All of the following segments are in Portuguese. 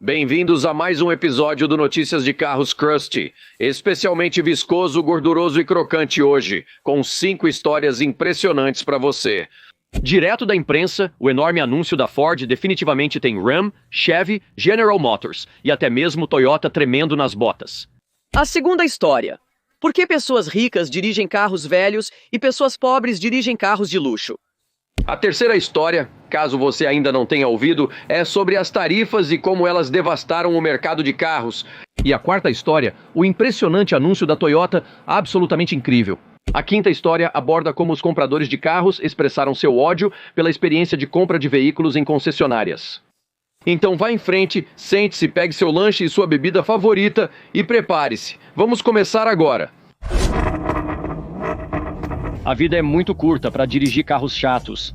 Bem-vindos a mais um episódio do Notícias de Carros Krusty, especialmente viscoso, gorduroso e crocante hoje, com 5 histórias impressionantes para você. Direto da imprensa, o enorme anúncio da Ford definitivamente tem Ram, Chevy, General Motors e até mesmo Toyota tremendo nas botas. A segunda história. Por que pessoas ricas dirigem carros velhos e pessoas pobres dirigem carros de luxo? A terceira história, caso você ainda não tenha ouvido, é sobre as tarifas e como elas devastaram o mercado de carros. E a quarta história, o impressionante anúncio da Toyota, absolutamente incrível. A quinta história aborda como os compradores de carros expressaram seu ódio pela experiência de compra de veículos em concessionárias. Então vá em frente, sente-se, pegue seu lanche e sua bebida favorita e prepare-se. Vamos começar agora. A vida é muito curta para dirigir carros chatos.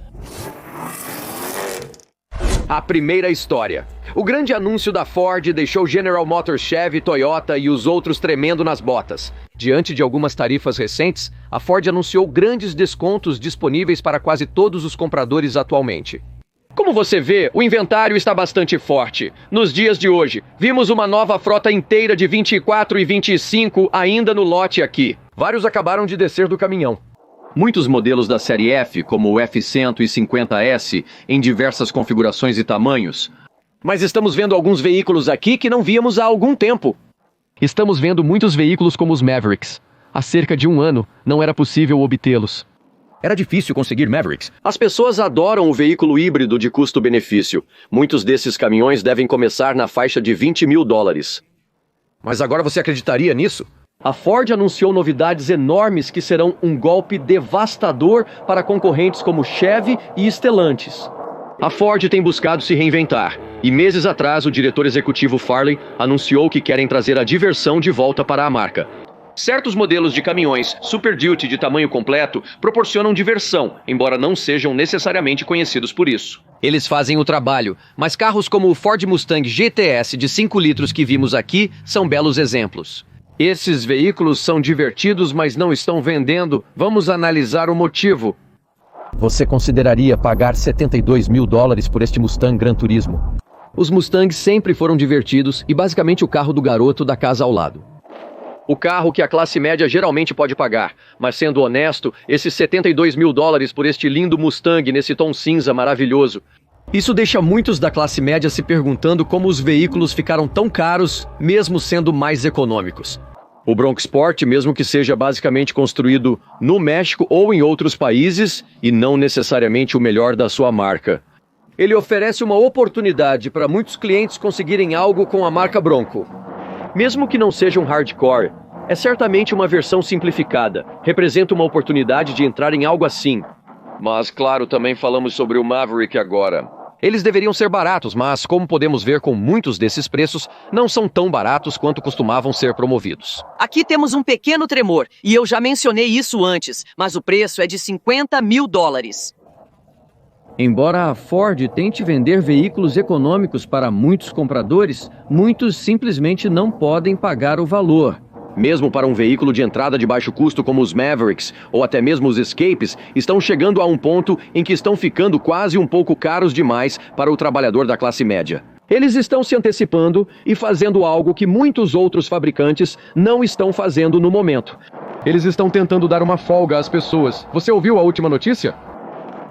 A primeira história. O grande anúncio da Ford deixou General Motors, Chevy, Toyota e os outros tremendo nas botas. Diante de algumas tarifas recentes, a Ford anunciou grandes descontos disponíveis para quase todos os compradores atualmente. Como você vê, o inventário está bastante forte. Nos dias de hoje, vimos uma nova frota inteira de 24 e 25 ainda no lote aqui. Vários acabaram de descer do caminhão. Muitos modelos da série F, como o F-150S, em diversas configurações e tamanhos. Mas estamos vendo alguns veículos aqui que não víamos há algum tempo. Estamos vendo muitos veículos como os Mavericks. Há cerca de um ano, não era possível obtê-los. Era difícil conseguir Mavericks. As pessoas adoram o veículo híbrido de custo-benefício. Muitos desses caminhões devem começar na faixa de $20 mil. Mas agora você acreditaria nisso? A Ford anunciou novidades enormes que serão um golpe devastador para concorrentes como Chevy e Stellantis. A Ford tem buscado se reinventar, e meses atrás o diretor executivo Farley anunciou que querem trazer a diversão de volta para a marca. Certos modelos de caminhões Super Duty de tamanho completo proporcionam diversão, embora não sejam necessariamente conhecidos por isso. Eles fazem o trabalho, mas carros como o Ford Mustang GTS de 5 litros que vimos aqui são belos exemplos. Esses veículos são divertidos, mas não estão vendendo. Vamos analisar o motivo. Você consideraria pagar $72 mil por este Mustang Gran Turismo? Os Mustangs sempre foram divertidos e basicamente o carro do garoto da casa ao lado. O carro que a classe média geralmente pode pagar, mas sendo honesto, esses $72 mil por este lindo Mustang nesse tom cinza maravilhoso. Isso deixa muitos da classe média se perguntando como os veículos ficaram tão caros, mesmo sendo mais econômicos. O Bronco Sport, mesmo que seja basicamente construído no México ou em outros países, e não necessariamente o melhor da sua marca. Ele oferece uma oportunidade para muitos clientes conseguirem algo com a marca Bronco. Mesmo que não seja um hardcore, é certamente uma versão simplificada. Representa uma oportunidade de entrar em algo assim. Mas, claro, também falamos sobre o Maverick agora. Eles deveriam ser baratos, mas, como podemos ver com muitos desses preços, não são tão baratos quanto costumavam ser promovidos. Aqui temos um pequeno tremor, e eu já mencionei isso antes, mas o preço é de $50 mil. Embora a Ford tente vender veículos econômicos para muitos compradores, muitos simplesmente não podem pagar o valor. Mesmo para um veículo de entrada de baixo custo como os Mavericks, ou até mesmo os Escapes, estão chegando a um ponto em que estão ficando quase um pouco caros demais para o trabalhador da classe média. Eles estão se antecipando e fazendo algo que muitos outros fabricantes não estão fazendo no momento. Eles estão tentando dar uma folga às pessoas. Você ouviu a última notícia?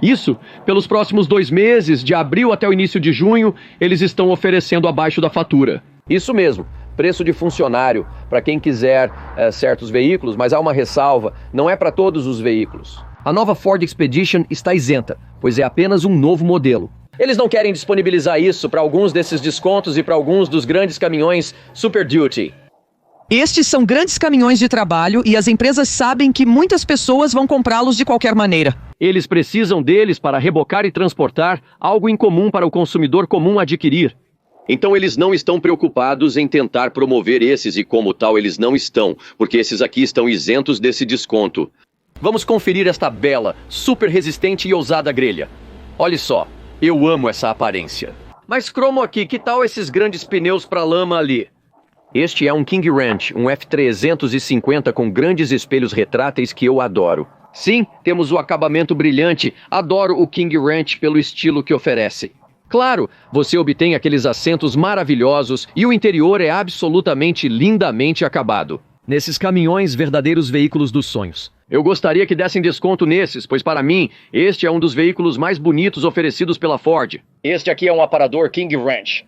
Isso, pelos próximos 2 meses, de abril até o início de junho, eles estão oferecendo abaixo da fatura. Isso mesmo. Preço de funcionário, para quem quiser certos veículos, mas há uma ressalva, não é para todos os veículos. A nova Ford Expedition está isenta, pois é apenas um novo modelo. Eles não querem disponibilizar isso para alguns desses descontos e para alguns dos grandes caminhões Super Duty. Estes são grandes caminhões de trabalho e as empresas sabem que muitas pessoas vão comprá-los de qualquer maneira. Eles precisam deles para rebocar e transportar algo incomum para o consumidor comum adquirir. Então eles não estão preocupados em tentar promover esses e como tal eles não estão, porque esses aqui estão isentos desse desconto. Vamos conferir esta bela, super resistente e ousada grelha. Olhe só, eu amo essa aparência. Mas cromo aqui, que tal esses grandes pneus para lama ali? Este é um King Ranch, um F350 com grandes espelhos retráteis que eu adoro. Sim, temos o acabamento brilhante, adoro o King Ranch pelo estilo que oferece. Claro, você obtém aqueles assentos maravilhosos e o interior é absolutamente lindamente acabado. Nesses caminhões, verdadeiros veículos dos sonhos. Eu gostaria que dessem desconto nesses, pois para mim, este é um dos veículos mais bonitos oferecidos pela Ford. Este aqui é um aparador King Ranch.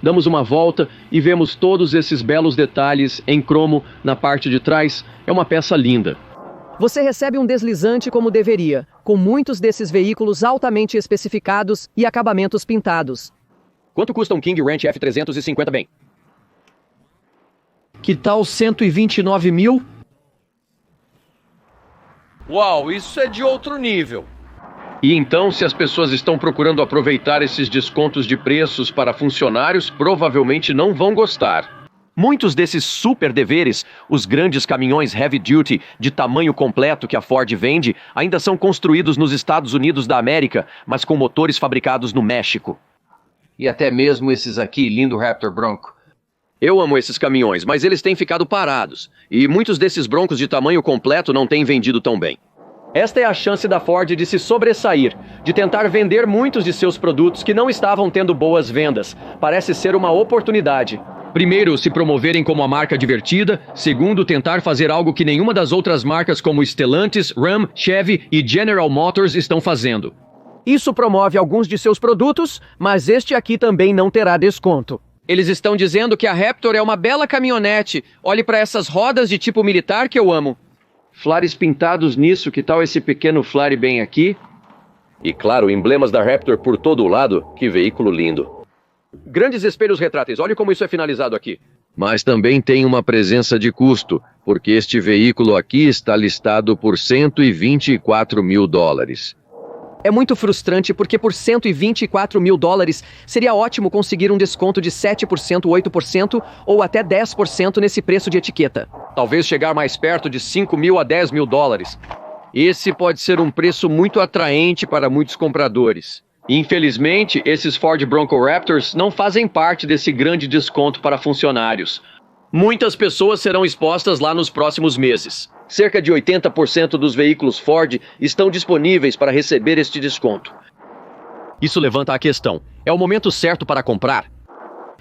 Damos uma volta e vemos todos esses belos detalhes em cromo na parte de trás. É uma peça linda. Você recebe um deslizante como deveria, com muitos desses veículos altamente especificados e acabamentos pintados. Quanto custa um King Ranch F350 bem? Que tal 129 mil? Uau, isso é de outro nível. E então, se as pessoas estão procurando aproveitar esses descontos de preços para funcionários, provavelmente não vão gostar. Muitos desses super deveres, os grandes caminhões heavy duty de tamanho completo que a Ford vende, ainda são construídos nos Estados Unidos da América, mas com motores fabricados no México. E até mesmo esses aqui, lindo Raptor Bronco. Eu amo esses caminhões, mas eles têm ficado parados. E muitos desses Broncos de tamanho completo não têm vendido tão bem. Esta é a chance da Ford de se sobressair, de tentar vender muitos de seus produtos que não estavam tendo boas vendas. Parece ser uma oportunidade. Primeiro, se promoverem como a marca divertida. Segundo, tentar fazer algo que nenhuma das outras marcas como Stellantis, Ram, Chevy e General Motors estão fazendo. Isso promove alguns de seus produtos, mas este aqui também não terá desconto. Eles estão dizendo que a Raptor é uma bela caminhonete. Olhe para essas rodas de tipo militar que eu amo. Flares pintados nisso, que tal esse pequeno flare bem aqui? E claro, emblemas da Raptor por todo o lado. Que veículo lindo. Grandes espelhos retráteis, olhe como isso é finalizado aqui. Mas também tem uma presença de custo, porque este veículo aqui está listado por 124 mil dólares. É muito frustrante porque por 124 mil dólares seria ótimo conseguir um desconto de 7%, 8% ou até 10% nesse preço de etiqueta. Talvez chegar mais perto de 5 mil a 10 mil dólares. Esse pode ser um preço muito atraente para muitos compradores. Infelizmente, esses Ford Bronco Raptors não fazem parte desse grande desconto para funcionários. Muitas pessoas serão expostas lá nos próximos meses. Cerca de 80% dos veículos Ford estão disponíveis para receber este desconto. Isso levanta a questão: é o momento certo para comprar?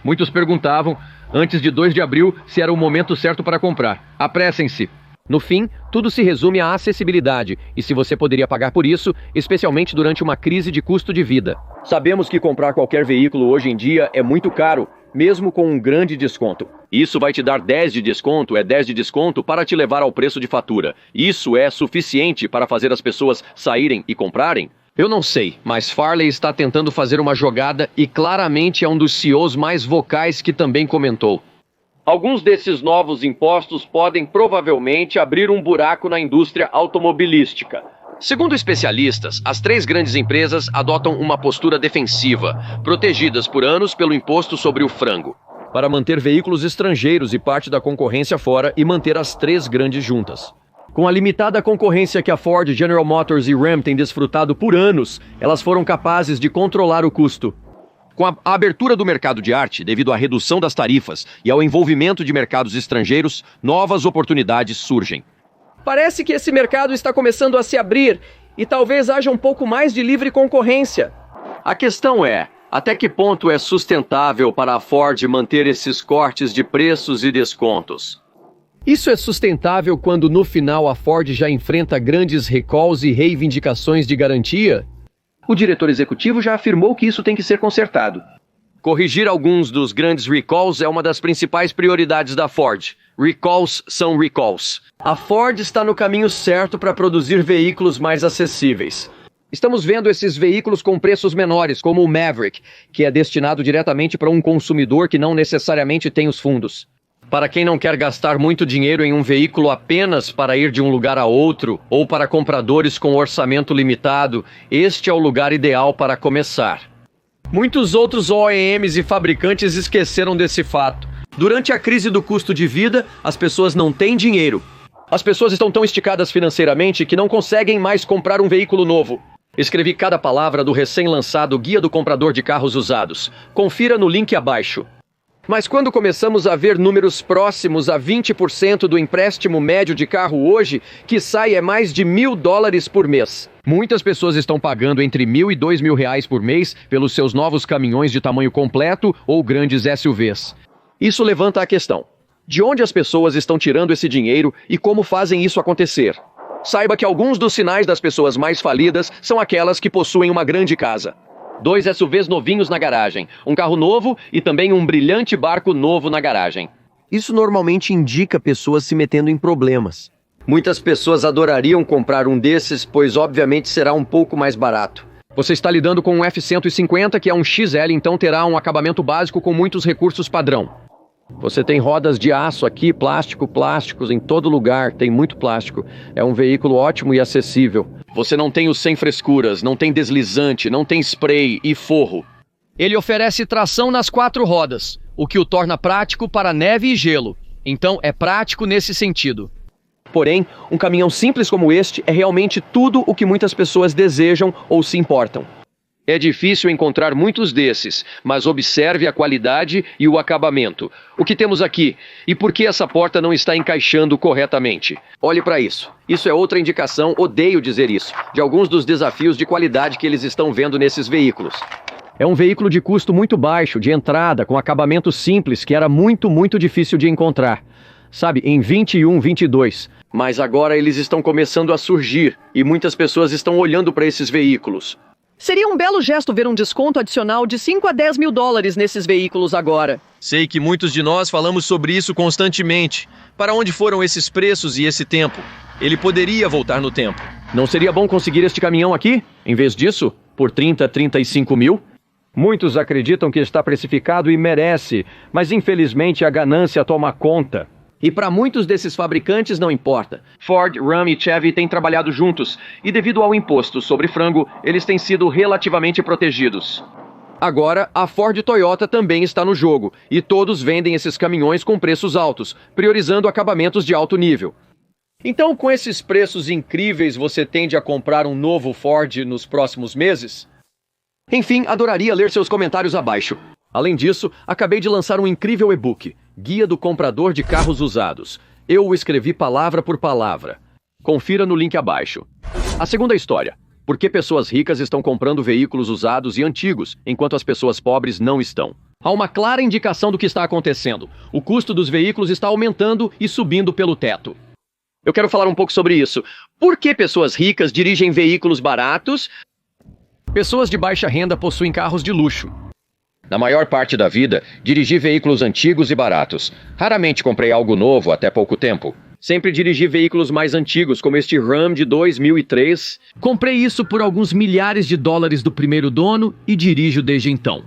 Muitos perguntavam, antes de 2 de abril, se era o momento certo para comprar. Apressem-se. No fim, tudo se resume à acessibilidade e se você poderia pagar por isso, especialmente durante uma crise de custo de vida. Sabemos que comprar qualquer veículo hoje em dia é muito caro, mesmo com um grande desconto. Isso vai te dar 10 de desconto, é 10 de desconto para te levar ao preço de fatura. Isso é suficiente para fazer as pessoas saírem e comprarem? Eu não sei, mas Farley está tentando fazer uma jogada e claramente é um dos CEOs mais vocais que também comentou. Alguns desses novos impostos podem provavelmente abrir um buraco na indústria automobilística. Segundo especialistas, as 3 grandes empresas adotam uma postura defensiva, protegidas por anos pelo imposto sobre o frango, para manter veículos estrangeiros e parte da concorrência fora e manter as 3 grandes juntas. Com a limitada concorrência que a Ford, General Motors e Ram têm desfrutado por anos, elas foram capazes de controlar o custo. Com a abertura do mercado de arte, devido à redução das tarifas e ao envolvimento de mercados estrangeiros, novas oportunidades surgem. Parece que esse mercado está começando a se abrir e talvez haja um pouco mais de livre concorrência. A questão é, até que ponto é sustentável para a Ford manter esses cortes de preços e descontos? Isso é sustentável quando no final a Ford já enfrenta grandes recalls e reivindicações de garantia? O diretor executivo já afirmou que isso tem que ser consertado. Corrigir alguns dos grandes recalls é uma das principais prioridades da Ford. Recalls são recalls. A Ford está no caminho certo para produzir veículos mais acessíveis. Estamos vendo esses veículos com preços menores, como o Maverick, que é destinado diretamente para um consumidor que não necessariamente tem os fundos. Para quem não quer gastar muito dinheiro em um veículo apenas para ir de um lugar a outro, ou para compradores com orçamento limitado, este é o lugar ideal para começar. Muitos outros OEMs e fabricantes esqueceram desse fato. Durante a crise do custo de vida, as pessoas não têm dinheiro. As pessoas estão tão esticadas financeiramente que não conseguem mais comprar um veículo novo. Escrevi cada palavra do recém-lançado Guia do Comprador de Carros Usados. Confira no link abaixo. Mas quando começamos a ver números próximos a 20% do empréstimo médio de carro hoje, que sai é mais de $1.000 por mês. Muitas pessoas estão pagando entre R$1.000 e R$2.000 por mês pelos seus novos caminhões de tamanho completo ou grandes SUVs. Isso levanta a questão: de onde as pessoas estão tirando esse dinheiro e como fazem isso acontecer? Saiba que alguns dos sinais das pessoas mais falidas são aquelas que possuem uma grande casa, 2 SUVs novinhos na garagem, um carro novo e também um brilhante barco novo na garagem. Isso normalmente indica pessoas se metendo em problemas. Muitas pessoas adorariam comprar um desses, pois obviamente será um pouco mais barato. Você está lidando com um F-150, que é um XL, então terá um acabamento básico com muitos recursos padrão. Você tem rodas de aço aqui, plásticos em todo lugar, tem muito plástico. É um veículo ótimo e acessível. Você não tem os sem frescuras, não tem deslizante, não tem spray e forro. Ele oferece tração nas 4 rodas, o que o torna prático para neve e gelo. Então é prático nesse sentido. Porém, um caminhão simples como este é realmente tudo o que muitas pessoas desejam ou se importam. É difícil encontrar muitos desses, mas observe a qualidade e o acabamento. O que temos aqui? E por que essa porta não está encaixando corretamente? Olhe para isso. Isso é outra indicação, odeio dizer isso, de alguns dos desafios de qualidade que eles estão vendo nesses veículos. É um veículo de custo muito baixo, de entrada, com acabamento simples, que era muito difícil de encontrar. Sabe, em 21, 22. Mas agora eles estão começando a surgir, e muitas pessoas estão olhando para esses veículos. Seria um belo gesto ver um desconto adicional de $5 a $10 mil nesses veículos agora. Sei que muitos de nós falamos sobre isso constantemente. Para onde foram esses preços e esse tempo? Ele poderia voltar no tempo. Não seria bom conseguir este caminhão aqui, em vez disso, por 30, 35 mil? Muitos acreditam que está precificado e merece, mas infelizmente a ganância toma conta. E para muitos desses fabricantes não importa. Ford, Ram e Chevy têm trabalhado juntos, e devido ao imposto sobre frango, eles têm sido relativamente protegidos. Agora, a Ford e Toyota também está no jogo, e todos vendem esses caminhões com preços altos, priorizando acabamentos de alto nível. Então, com esses preços incríveis, você tende a comprar um novo Ford nos próximos meses? Enfim, adoraria ler seus comentários abaixo. Além disso, acabei de lançar um incrível e-book, Guia do Comprador de Carros Usados. Eu o escrevi palavra por palavra. Confira no link abaixo. A segunda história. Por que pessoas ricas estão comprando veículos usados e antigos, enquanto as pessoas pobres não estão? Há uma clara indicação do que está acontecendo. O custo dos veículos está aumentando e subindo pelo teto. Eu quero falar um pouco sobre isso. Por que pessoas ricas dirigem veículos baratos? Pessoas de baixa renda possuem carros de luxo. Na maior parte da vida, dirigi veículos antigos e baratos. Raramente comprei algo novo até pouco tempo. Sempre dirigi veículos mais antigos, como este Ram de 2003. Comprei isso por alguns milhares de dólares do primeiro dono e dirijo desde então.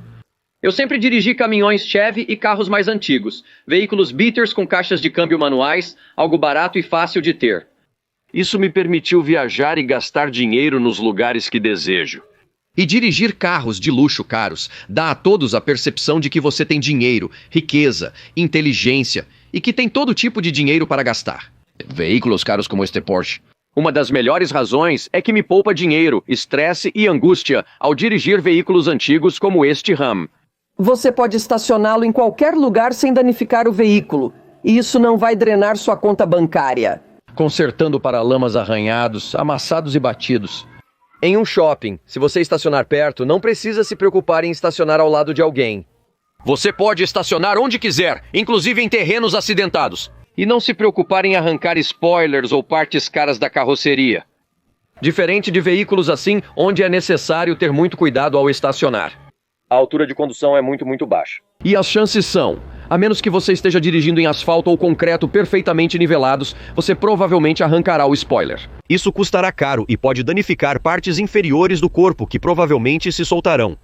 Eu sempre dirigi caminhões Chevy e carros mais antigos. Veículos beaters com caixas de câmbio manuais, algo barato e fácil de ter. Isso me permitiu viajar e gastar dinheiro nos lugares que desejo. E dirigir carros de luxo caros dá a todos a percepção de que você tem dinheiro, riqueza, inteligência e que tem todo tipo de dinheiro para gastar. Veículos caros como este Porsche. Uma das melhores razões é que me poupa dinheiro, estresse e angústia ao dirigir veículos antigos como este Ram. Você pode estacioná-lo em qualquer lugar sem danificar o veículo, e isso não vai drenar sua conta bancária. Consertando paralamas arranhados, amassados e batidos. Em um shopping, se você estacionar perto, não precisa se preocupar em estacionar ao lado de alguém. Você pode estacionar onde quiser, inclusive em terrenos acidentados. E não se preocupar em arrancar spoilers ou partes caras da carroceria. Diferente de veículos assim, onde é necessário ter muito cuidado ao estacionar. A altura de condução é muito baixa. E as chances são, a menos que você esteja dirigindo em asfalto ou concreto perfeitamente nivelados, você provavelmente arrancará o spoiler. Isso custará caro e pode danificar partes inferiores do corpo que provavelmente se soltarão.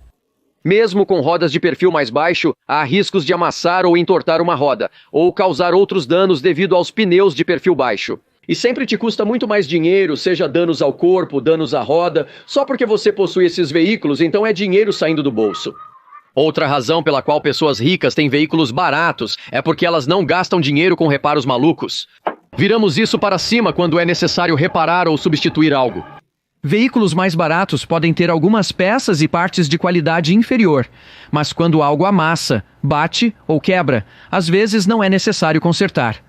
Mesmo com rodas de perfil mais baixo, há riscos de amassar ou entortar uma roda, ou causar outros danos devido aos pneus de perfil baixo. E sempre te custa muito mais dinheiro, seja danos ao corpo, danos à roda, só porque você possui esses veículos, então é dinheiro saindo do bolso. Outra razão pela qual pessoas ricas têm veículos baratos é porque elas não gastam dinheiro com reparos malucos. Viramos isso para cima quando é necessário reparar ou substituir algo. Veículos mais baratos podem ter algumas peças e partes de qualidade inferior, mas quando algo amassa, bate ou quebra, às vezes não é necessário consertar.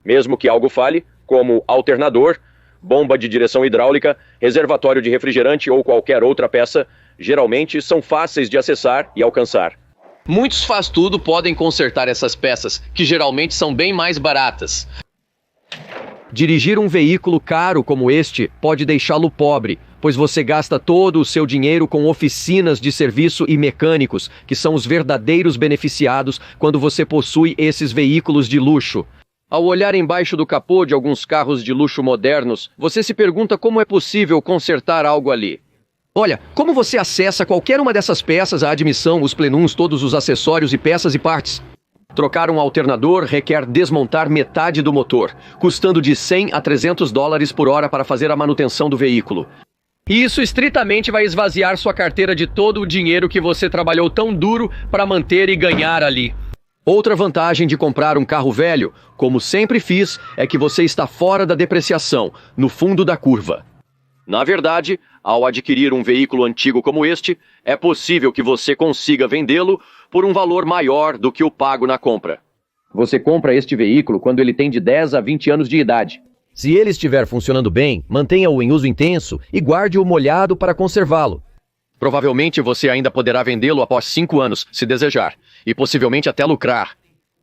Mesmo que algo falhe, como alternador, bomba de direção hidráulica, reservatório de refrigerante ou qualquer outra peça, geralmente são fáceis de acessar e alcançar. Muitos faz-tudo podem consertar essas peças, que geralmente são bem mais baratas. Dirigir um veículo caro como este pode deixá-lo pobre, pois você gasta todo o seu dinheiro com oficinas de serviço e mecânicos, que são os verdadeiros beneficiados quando você possui esses veículos de luxo. Ao olhar embaixo do capô de alguns carros de luxo modernos, você se pergunta como é possível consertar algo ali. Olha, como você acessa qualquer uma dessas peças, a admissão, os plenuns, todos os acessórios e peças e partes? Trocar um alternador requer desmontar metade do motor, custando de 100 a 300 dólares por hora para fazer a manutenção do veículo. E isso estritamente vai esvaziar sua carteira de todo o dinheiro que você trabalhou tão duro para manter e ganhar ali. Outra vantagem de comprar um carro velho, como sempre fiz, é que você está fora da depreciação, no fundo da curva. Na verdade, ao adquirir um veículo antigo como este, é possível que você consiga vendê-lo por um valor maior do que o pago na compra. Você compra este veículo quando ele tem de 10 a 20 anos de idade. Se ele estiver funcionando bem, mantenha-o em uso intenso e guarde-o molhado para conservá-lo. Provavelmente você ainda poderá vendê-lo após 5 anos, se desejar, e possivelmente até lucrar.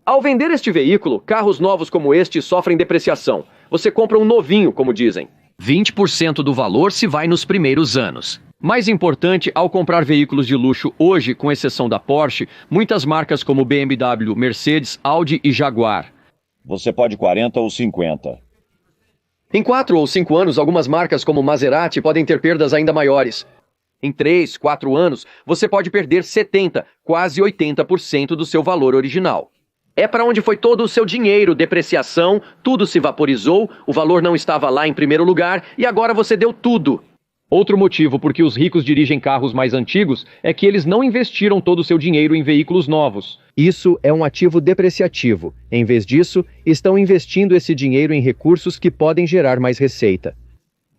Ao vender este veículo, carros novos como este sofrem depreciação. Você compra um novinho, como dizem. 20% do valor se vai nos primeiros anos. Mais importante, ao comprar veículos de luxo hoje, com exceção da Porsche, muitas marcas como BMW, Mercedes, Audi e Jaguar. Você pode 40 ou 50. Em 4 ou 5 anos, algumas marcas como Maserati podem ter perdas ainda maiores. Em 3, 4 anos, você pode perder 70%, quase 80% do seu valor original. É para onde foi todo o seu dinheiro, depreciação, tudo se vaporizou, o valor não estava lá em primeiro lugar e agora você deu tudo. Outro motivo por que os ricos dirigem carros mais antigos é que eles não investiram todo o seu dinheiro em veículos novos. Isso é um ativo depreciativo. Em vez disso, estão investindo esse dinheiro em recursos que podem gerar mais receita.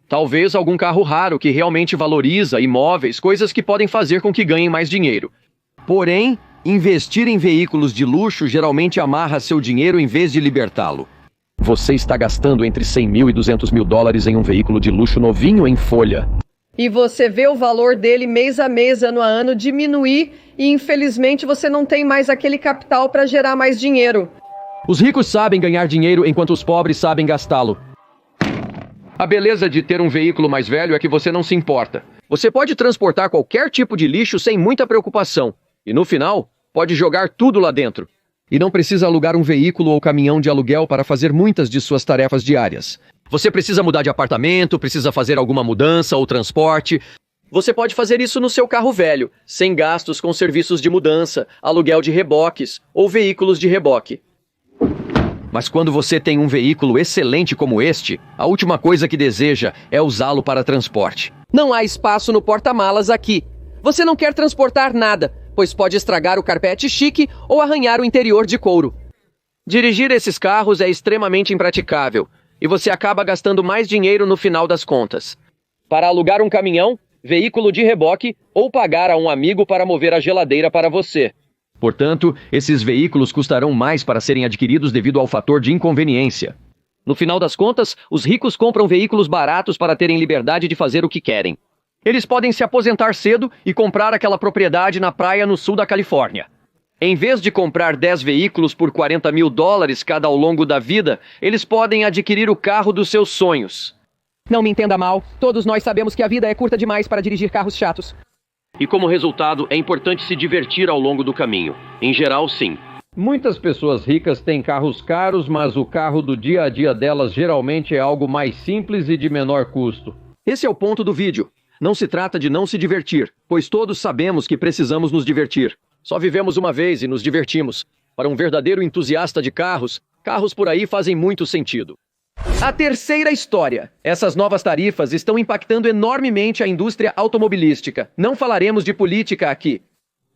Talvez algum carro raro que realmente valoriza, imóveis, coisas que podem fazer com que ganhem mais dinheiro. Porém, investir em veículos de luxo geralmente amarra seu dinheiro em vez de libertá-lo. Você está gastando entre 100 mil e 200 mil dólares em um veículo de luxo novinho em folha. E você vê o valor dele mês a mês, ano a ano, diminuir e infelizmente você não tem mais aquele capital para gerar mais dinheiro. Os ricos sabem ganhar dinheiro enquanto os pobres sabem gastá-lo. A beleza de ter um veículo mais velho é que você não se importa. Você pode transportar qualquer tipo de lixo sem muita preocupação. E no final, pode jogar tudo lá dentro. E não precisa alugar um veículo ou caminhão de aluguel para fazer muitas de suas tarefas diárias. Você precisa mudar de apartamento, precisa fazer alguma mudança ou transporte. Você pode fazer isso no seu carro velho, sem gastos com serviços de mudança, aluguel de reboques ou veículos de reboque. Mas quando você tem um veículo excelente como este, a última coisa que deseja é usá-lo para transporte. Não há espaço no porta-malas aqui. Você não quer transportar nada, pois pode estragar o carpete chique ou arranhar o interior de couro. Dirigir esses carros é extremamente impraticável, e você acaba gastando mais dinheiro no final das contas. Para alugar um caminhão, veículo de reboque ou pagar a um amigo para mover a geladeira para você. Portanto, esses veículos custarão mais para serem adquiridos devido ao fator de inconveniência. No final das contas, os ricos compram veículos baratos para terem liberdade de fazer o que querem. Eles podem se aposentar cedo e comprar aquela propriedade na praia no sul da Califórnia. Em vez de comprar 10 veículos por 40 mil dólares cada ao longo da vida, eles podem adquirir o carro dos seus sonhos. Não me entenda mal, todos nós sabemos que a vida é curta demais para dirigir carros chatos. E como resultado, é importante se divertir ao longo do caminho. Em geral, sim. Muitas pessoas ricas têm carros caros, mas o carro do dia a dia delas geralmente é algo mais simples e de menor custo. Esse é o ponto do vídeo. Não se trata de não se divertir, pois todos sabemos que precisamos nos divertir. Só vivemos uma vez e nos divertimos. Para um verdadeiro entusiasta de carros, carros por aí fazem muito sentido. A terceira história. Essas novas tarifas estão impactando enormemente a indústria automobilística. Não falaremos de política aqui.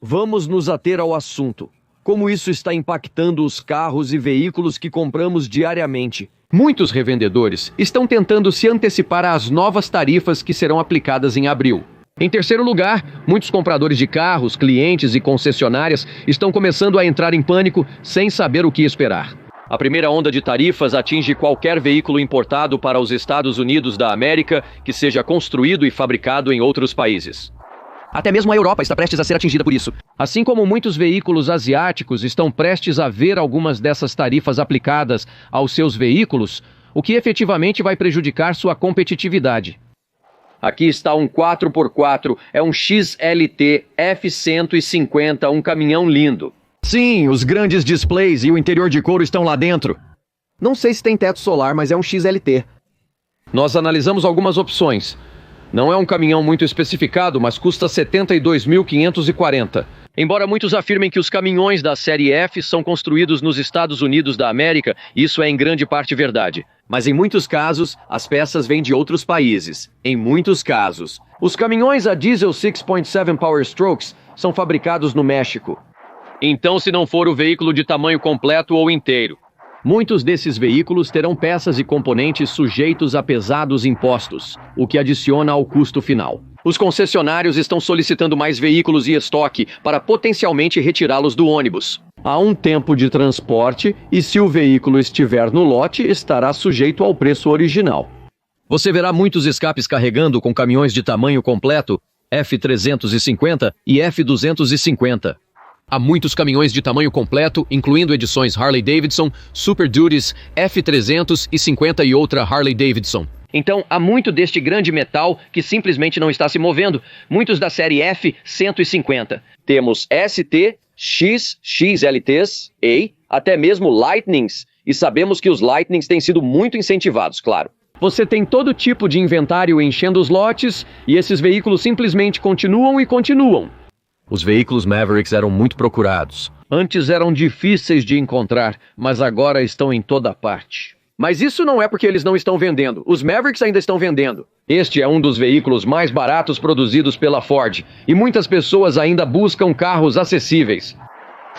Vamos nos ater ao assunto. como isso está impactando os carros e veículos que compramos diariamente. Muitos revendedores estão tentando se antecipar às novas tarifas que serão aplicadas em abril. Em terceiro lugar, muitos compradores de carros, clientes e concessionárias estão começando a entrar em pânico sem saber o que esperar. A primeira onda de tarifas atinge qualquer veículo importado para os Estados Unidos da América que seja construído e fabricado em outros países. Até mesmo a Europa está prestes a ser atingida por isso. Assim como muitos veículos asiáticos estão prestes a ver algumas dessas tarifas aplicadas aos seus veículos, o que efetivamente vai prejudicar sua competitividade. Aqui está um 4x4, é um XLT F-150, um caminhão lindo. Sim, os grandes displays e o interior de couro estão lá dentro. Não sei se tem teto solar, mas é um XLT. Nós analisamos algumas opções. Não é um caminhão muito especificado, mas custa 72.540. Embora muitos afirmem que os caminhões da série F são construídos nos Estados Unidos da América, isso é em grande parte verdade. Mas em muitos casos, as peças vêm de outros países. Em muitos casos. Os caminhões a diesel 6.7 Power Strokes são fabricados no México. Então, se não for o veículo de tamanho completo ou inteiro. Muitos desses veículos terão peças e componentes sujeitos a pesados impostos, o que adiciona ao custo final. Os concessionários estão solicitando mais veículos e estoque para potencialmente retirá-los do ônibus. Há um tempo de transporte e, se o veículo estiver no lote, estará sujeito ao preço original. Você verá muitos escapes carregando com caminhões de tamanho completo, F350 e F250. Há muitos caminhões de tamanho completo, incluindo edições Harley-Davidson, Super Duties, F350 e outra Harley-Davidson. Então, há muito deste grande metal que simplesmente não está se movendo. Muitos da série F-150. Temos ST, X, XLTs, E, até mesmo Lightnings. E sabemos que os Lightnings têm sido muito incentivados, claro. Você tem todo tipo de inventário enchendo os lotes e esses veículos simplesmente continuam e continuam. Os veículos Mavericks eram muito procurados. Antes eram difíceis de encontrar, mas agora estão em toda parte. Mas isso não é porque eles não estão vendendo. Os Mavericks ainda estão vendendo. Este é um dos veículos mais baratos produzidos pela Ford. E muitas pessoas ainda buscam carros acessíveis.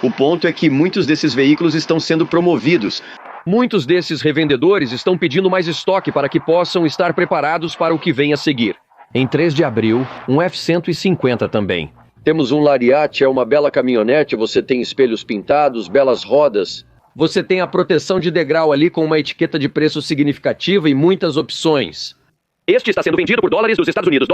O ponto é que muitos desses veículos estão sendo promovidos. Muitos desses revendedores estão pedindo mais estoque para que possam estar preparados para o que vem a seguir. Em 3 de abril, um F-150 também. Temos um Lariat, é uma bela caminhonete, você tem espelhos pintados, belas rodas. Você tem a proteção de degrau ali com uma etiqueta de preço significativa e muitas opções. Este está sendo vendido por dólares dos Estados Unidos,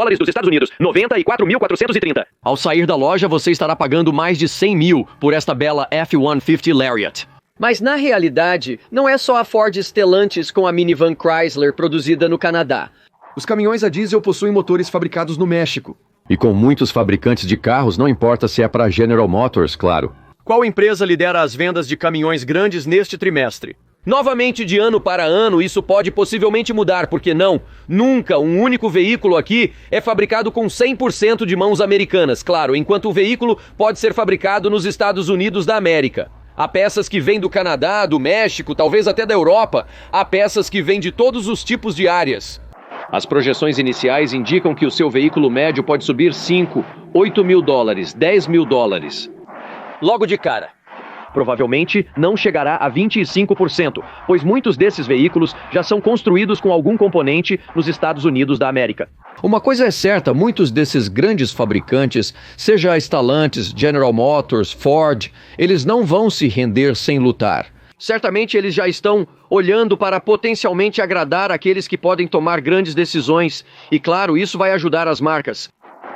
94.430. Ao sair da loja, você estará pagando mais de 100 mil por esta bela F-150 Lariat. Mas na realidade, não é só a Ford Stellantis com a minivan Chrysler produzida no Canadá. Os caminhões a diesel possuem motores fabricados no México. E com muitos fabricantes de carros, não importa se é para General Motors, claro. Qual empresa lidera as vendas de caminhões grandes neste trimestre? Novamente, de ano para ano, isso pode possivelmente mudar, porque não, nunca um único veículo aqui é fabricado com 100% de mãos americanas, claro, enquanto o veículo pode ser fabricado nos Estados Unidos da América. Há peças que vêm do Canadá, do México, talvez até da Europa. Há peças que vêm de todos os tipos de áreas. As projeções iniciais indicam que o seu veículo médio pode subir 5, 8 mil dólares, 10 mil dólares. Logo de cara. Provavelmente não chegará a 25%, pois muitos desses veículos já são construídos com algum componente nos Estados Unidos da América. Uma coisa é certa, muitos desses grandes fabricantes, seja a Stellantis, General Motors, Ford, eles não vão se render sem lutar. Certamente eles já estão olhando para potencialmente agradar aqueles que podem tomar grandes decisões. E claro, isso vai ajudar as marcas.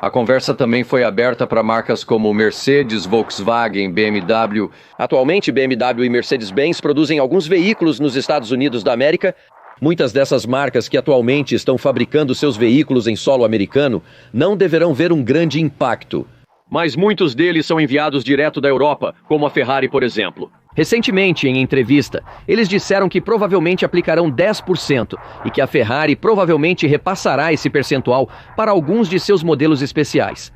A conversa também foi aberta para marcas como Mercedes, Volkswagen, BMW. Atualmente, BMW e Mercedes-Benz produzem alguns veículos nos Estados Unidos da América. Muitas dessas marcas que atualmente estão fabricando seus veículos em solo americano não deverão ver um grande impacto. Mas muitos deles são enviados direto da Europa, como a Ferrari, por exemplo. Recentemente, em entrevista, eles disseram que provavelmente aplicarão 10% e que a Ferrari provavelmente repassará esse percentual para alguns de seus modelos especiais.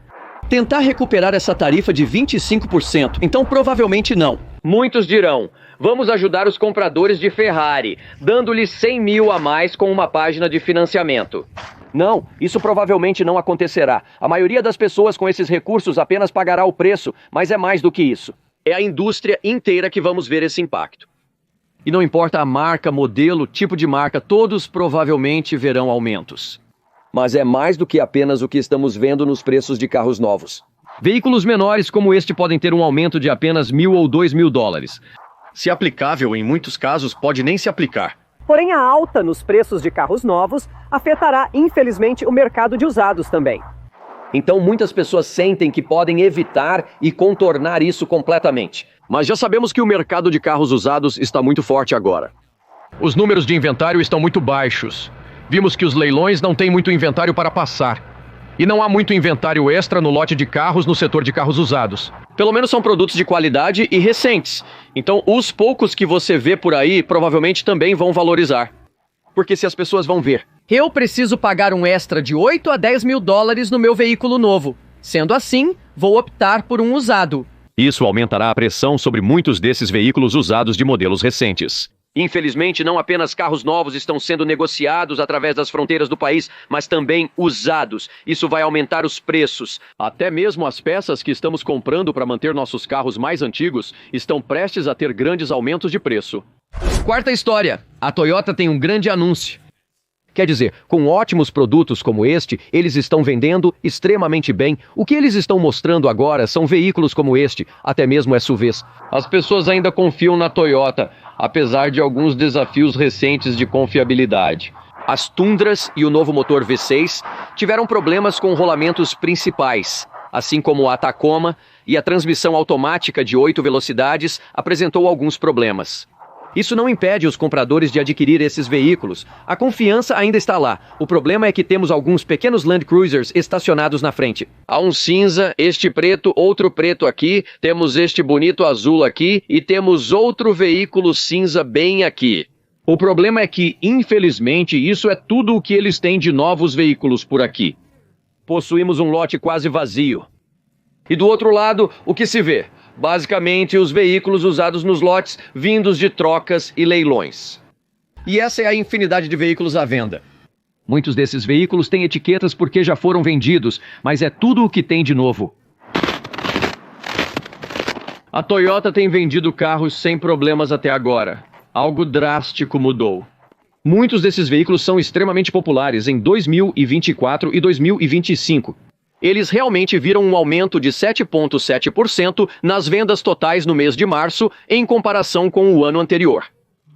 Tentar recuperar essa tarifa de 25%, então provavelmente não. Muitos dirão, vamos ajudar os compradores de Ferrari, dando-lhes 100 mil a mais com uma página de financiamento. Não, isso provavelmente não acontecerá. A maioria das pessoas com esses recursos apenas pagará o preço, mas é mais do que isso. é a indústria inteira que vamos ver esse impacto. E não importa a marca, modelo, tipo de marca, todos provavelmente verão aumentos. Mas é mais do que apenas o que estamos vendo nos preços de carros novos. Veículos menores como este podem ter um aumento de apenas $1.000 ou $2.000. Se aplicável, em muitos casos, pode nem se aplicar. Porém, a alta nos preços de carros novos afetará, infelizmente, o mercado de usados também. Então, muitas pessoas sentem que podem evitar e contornar isso completamente. Mas já sabemos que o mercado de carros usados está muito forte agora. Os números de inventário estão muito baixos. Vimos que os leilões não têm muito inventário para passar. E não há muito inventário extra no lote de carros no setor de carros usados. Pelo menos são produtos de qualidade e recentes. Então, os poucos que você vê por aí provavelmente também vão valorizar. Porque se as pessoas vão ver, eu preciso pagar um extra de $8 a $10 mil no meu veículo novo. Sendo assim, vou optar por um usado. Isso aumentará a pressão sobre muitos desses veículos usados de modelos recentes. Infelizmente, não apenas carros novos estão sendo negociados através das fronteiras do país, mas também usados. Isso vai aumentar os preços. Até mesmo as peças que estamos comprando para manter nossos carros mais antigos estão prestes a ter grandes aumentos de preço. Quarta história. A Toyota tem um grande anúncio. Quer dizer, com ótimos produtos como este, eles estão vendendo extremamente bem. O que eles estão mostrando agora são veículos como este, até mesmo SUVs. As pessoas ainda confiam na Toyota, apesar de alguns desafios recentes de confiabilidade. As Tundras e o novo motor V6 tiveram problemas com rolamentos principais, assim como a Tacoma, e a transmissão automática de 8 velocidades apresentou alguns problemas. Isso não impede os compradores de adquirir esses veículos. A confiança ainda está lá. O problema é que temos alguns pequenos Land Cruisers estacionados na frente. Há um cinza, este preto, outro preto aqui, temos este bonito azul aqui e temos outro veículo cinza bem aqui. O problema é que, infelizmente, isso é tudo o que eles têm de novos veículos por aqui. Possuímos um lote quase vazio. E do outro lado, o que se vê? Basicamente, os veículos usados nos lotes vindos de trocas e leilões. E essa é a infinidade de veículos à venda. Muitos desses veículos têm etiquetas porque já foram vendidos, mas é tudo o que tem de novo. A Toyota tem vendido carros sem problemas até agora. Algo drástico mudou. Muitos desses veículos são extremamente populares em 2024 e 2025. Eles realmente viram um aumento de 7,7% nas vendas totais no mês de março, em comparação com o ano anterior.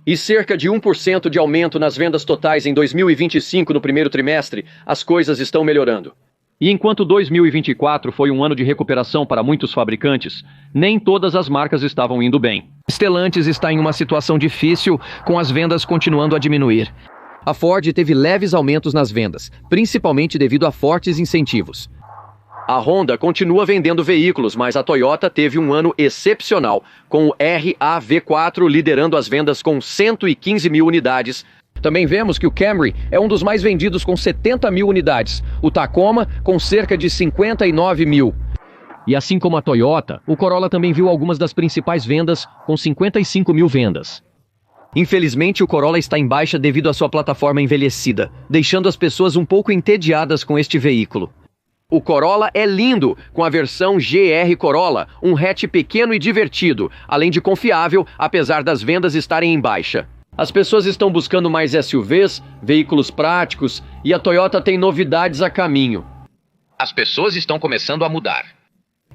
E cerca de 1% de aumento nas vendas totais em 2025 no primeiro trimestre, as coisas estão melhorando. E enquanto 2024 foi um ano de recuperação para muitos fabricantes, nem todas as marcas estavam indo bem. Stellantis está em uma situação difícil, com as vendas continuando a diminuir. A Ford teve leves aumentos nas vendas, principalmente devido a fortes incentivos. A Honda continua vendendo veículos, mas a Toyota teve um ano excepcional, com o RAV4 liderando as vendas com 115 mil unidades. Também vemos que o Camry é um dos mais vendidos com 70 mil unidades, o Tacoma com cerca de 59 mil. E assim como a Toyota, o Corolla também viu algumas das principais vendas com 55 mil vendas. Infelizmente, o Corolla está em baixa devido à sua plataforma envelhecida, deixando as pessoas um pouco entediadas com este veículo. O Corolla é lindo, com a versão GR Corolla, um hatch pequeno e divertido, além de confiável, apesar das vendas estarem em baixa. As pessoas estão buscando mais SUVs, veículos práticos, e a Toyota tem novidades a caminho. As pessoas estão começando a mudar.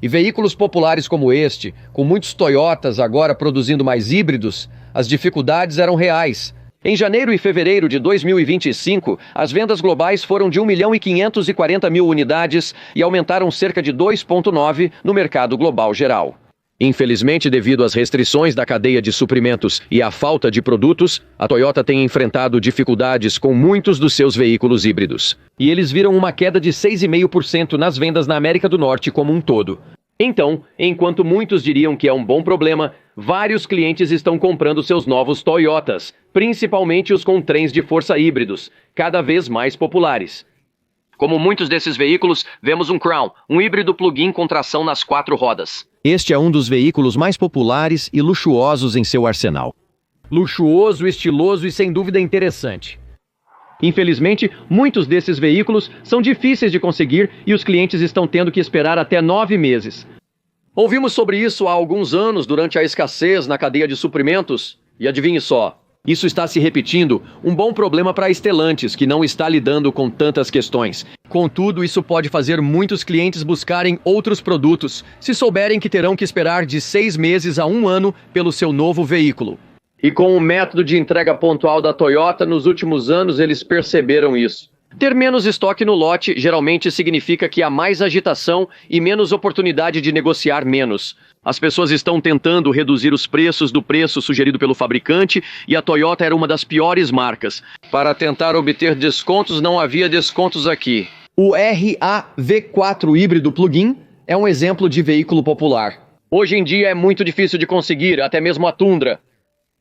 E veículos populares como este, com muitos Toyotas agora produzindo mais híbridos, as dificuldades eram reais. Em janeiro e fevereiro de 2025, as vendas globais foram de 1.540.000 unidades e aumentaram cerca de 2,9% no mercado global geral. Infelizmente, devido às restrições da cadeia de suprimentos e à falta de produtos, a Toyota tem enfrentado dificuldades com muitos dos seus veículos híbridos. E eles viram uma queda de 6,5% nas vendas na América do Norte como um todo. Então, enquanto muitos diriam que é um bom problema, vários clientes estão comprando seus novos Toyotas, principalmente os com trens de força híbridos, cada vez mais populares. Como muitos desses veículos, vemos um Crown, um híbrido plug-in com tração nas 4 rodas. Este é um dos veículos mais populares e luxuosos em seu arsenal. Luxuoso, estiloso e sem dúvida interessante. Infelizmente, muitos desses veículos são difíceis de conseguir e os clientes estão tendo que esperar até 9 meses. Ouvimos sobre isso há alguns anos durante a escassez na cadeia de suprimentos, e adivinhe só, isso está se repetindo, um bom problema para a Stellantis, que não está lidando com tantas questões. Contudo, isso pode fazer muitos clientes buscarem outros produtos, se souberem que terão que esperar de 6 meses a 1 ano pelo seu novo veículo. E com o método de entrega pontual da Toyota, nos últimos anos eles perceberam isso. Ter menos estoque no lote geralmente significa que há mais agitação e menos oportunidade de negociar menos. As pessoas estão tentando reduzir os preços do preço sugerido pelo fabricante e a Toyota era uma das piores marcas. Para tentar obter descontos, não havia descontos aqui. O RAV4 híbrido plug-in é um exemplo de veículo popular. Hoje em dia é muito difícil de conseguir, até mesmo a Tundra.